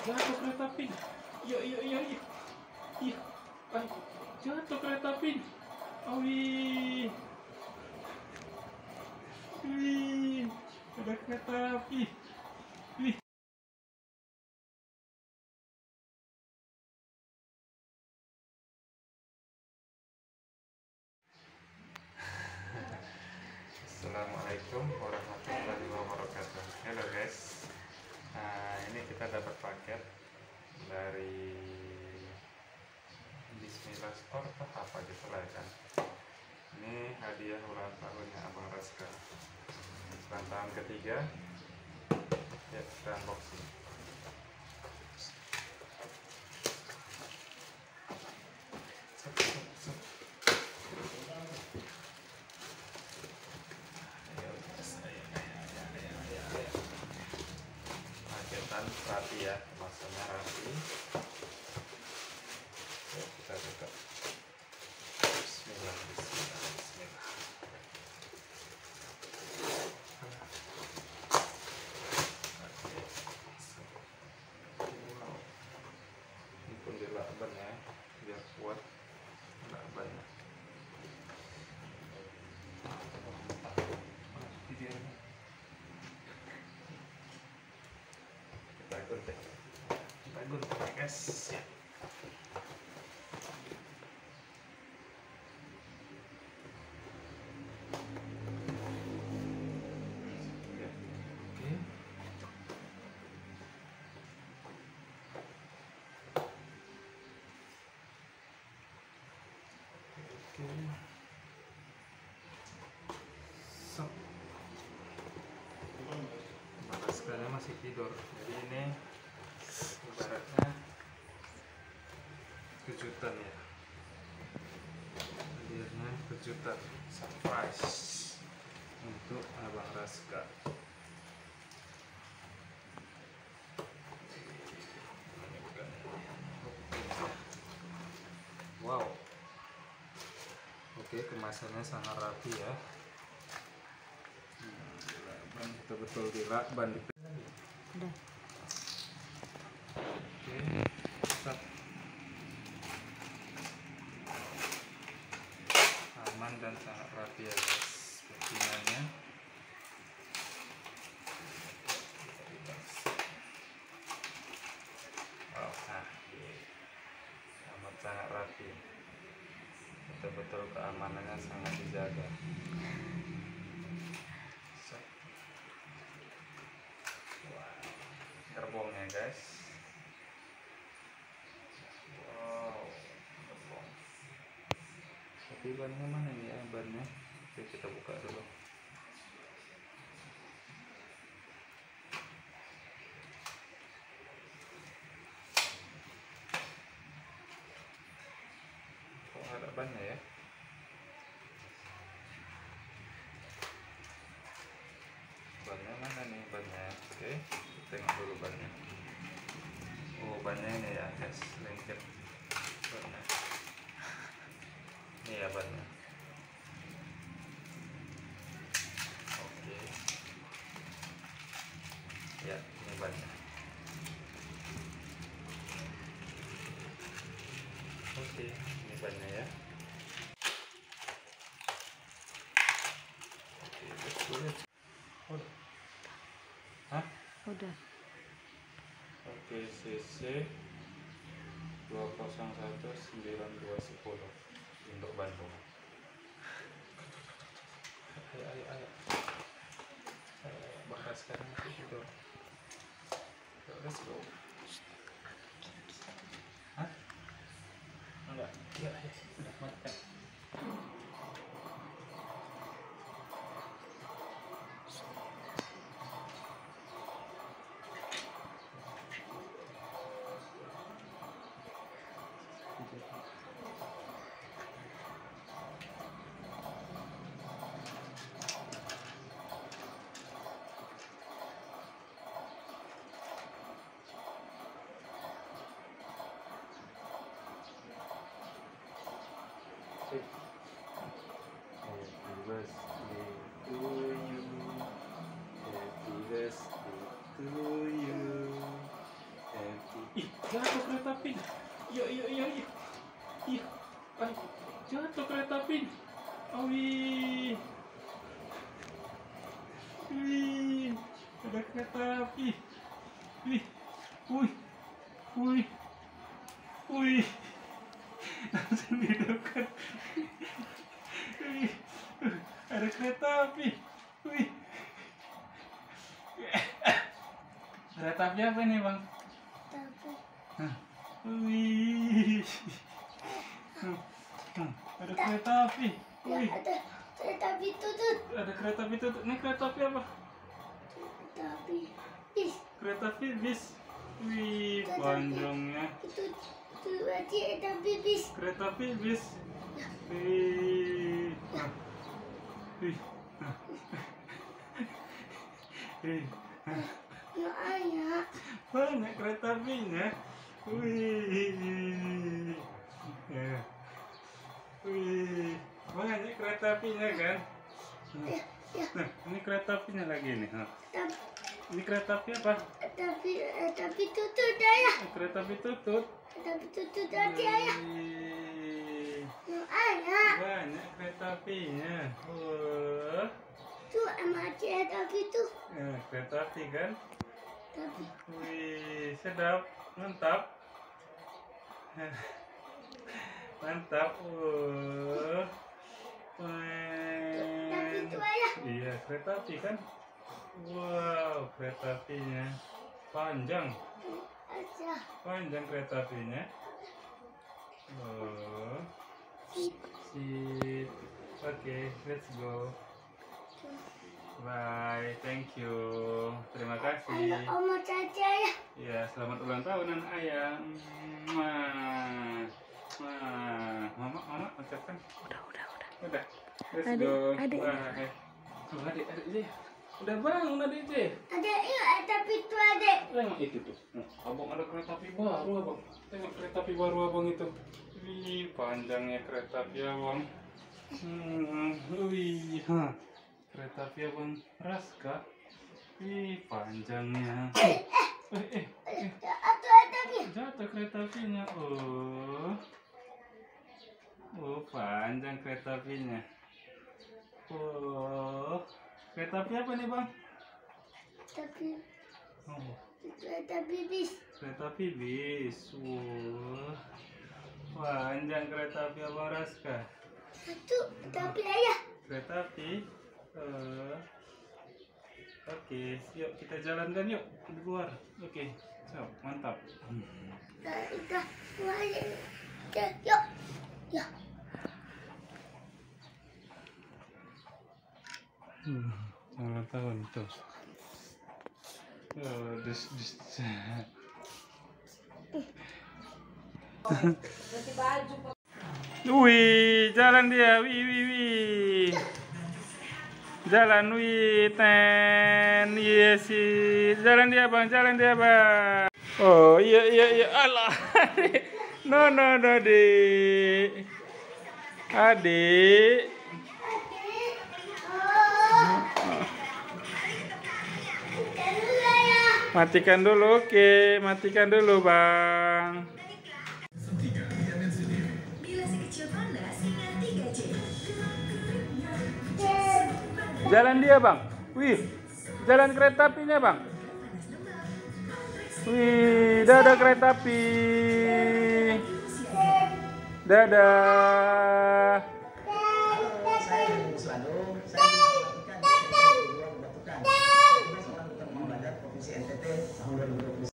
Jatuh kereta api. Iya, iya, iya, iya. Iya. Ay, jatuh kereta api. Wih. Wih. Ada kereta api. Wih. Assalamualaikum warahmatullahi wabarakatuh. Halo guys. Nah, ini kita dapat paket dari Bismillah Store atau apa gitu lah kan. Ini hadiah ulang tahunnya Abang Raska. Ulang tahun ketiga. Ya, kita unboxing. Paketan rapi ya, kemasannya rapi. Ya, kita buka. Bismillah, bismillah, bismillah. Wow. Ini pun dilakban ya, biar kuat lakbannya. Kita gunting ya guys ya. So, sekarang masih tidur, jadi ini ibaratnya kejutan ya, hadirnya kejutan surprise untuk Abang Raska. Wow, oke, kemasannya sangat rapi ya. Betul-betul dilakban. Udah. Oke, stop. Aman dan sangat rapi ya guys, packingnya. Oh, nah, amat sangat rapi. Betul-betul keamanannya sangat dijaga. Gerbongnya guys. Wow, gerbong. Tapi bannya mana nih ya bannya? Oke, kita buka dulu. Kok ada bannya ya? Bannya mana nih bannya? Oke, tengok dulu bannya. Oh, bannya ini ya guys, lengket bannya. Ini ya bannya. Oke. Ya, ini bannya. Oke, ini bannya ya. Oke, betul. Udah. Hah? Udah. Oke, CC 2019210 untuk Bandung. Ayo, ayo, ayo. Bahas sekarang masih tidur. Let's go. Hah? Enggak. Ya, ya. Udah makan. Happy birthday to you. Happy birthday to you. Happy Jatuh kereta api. Yuk. Ih, jatuh kereta api. Wih. Ada kereta api. Wih. Langsung dihidupkan. Ada kereta api. Wih. Kereta api apa nih, Bang? Wih. Ada kereta api. Wih. Ada kereta api tutut. Ada kereta api tutut. Ini kereta api apa? Kereta api bis. Kereta api bis. Wih, panjangnya. Itu berarti kereta api bis. Kereta api bis. Wih. Ya ayah. Banyak kereta apinya. Wih. Banyak kereta apinya kan? Ya. Nah, ini kereta apinya lagi nih. Tapi Ini kereta api apa? tapi tutut ayah. Kereta api tutut. Tapi tutut tadi ayah. Wih. Ya ayah. Banyak kereta apinya. Tu mati kereta api tu. Kereta api kan? Tapi Wih, sedap, mantap. Mantap. tapi tu ayah. Iya, kereta api kan? Wow, kereta apinya panjang. Aja. Panjang kereta apinya. Sip. Oke, let's go. Bye, thank you. Terima kasih. Ayah, Oma caca ayah. Ya, selamat ulang tahun ayah. Mama ucapkan. Udah. Let's go. Adik. Bye. Oh, adik ini. Udah bangun adik itu. Ada yuk tapi tu ada. Tengok itu tuh. Abang ada kereta api baru, Abang. Tengok kereta api baru Abang itu. Wih, panjangnya kereta api Abang. Kereta api Abang Raska. Wih, panjangnya. Atau ada tapi. Jatuh kereta apinya. Panjang kereta apinya. Kereta api apa nih, Bang? Tapi kereta api bis. Kereta api bis. Panjang kereta api Abang Raska. Satu tapi ayah. Kereta api. Oke, yuk kita jalankan yuk di luar. Oke, so mantap. Kita yuk. Ya. Ulang tahun tuh. Wih, jalan dia. Wih. Jalan iya sih. Jalan dia, Bang. Oh, iya. Alah. No, Adik. Matikan dulu, oke. Matikan dulu, Bang. Bila si kecil panas, ingat 3C. Jalan dia, Bang. Wih, jalan kereta apinya, Bang. Wih, dadah kereta api. Dadah.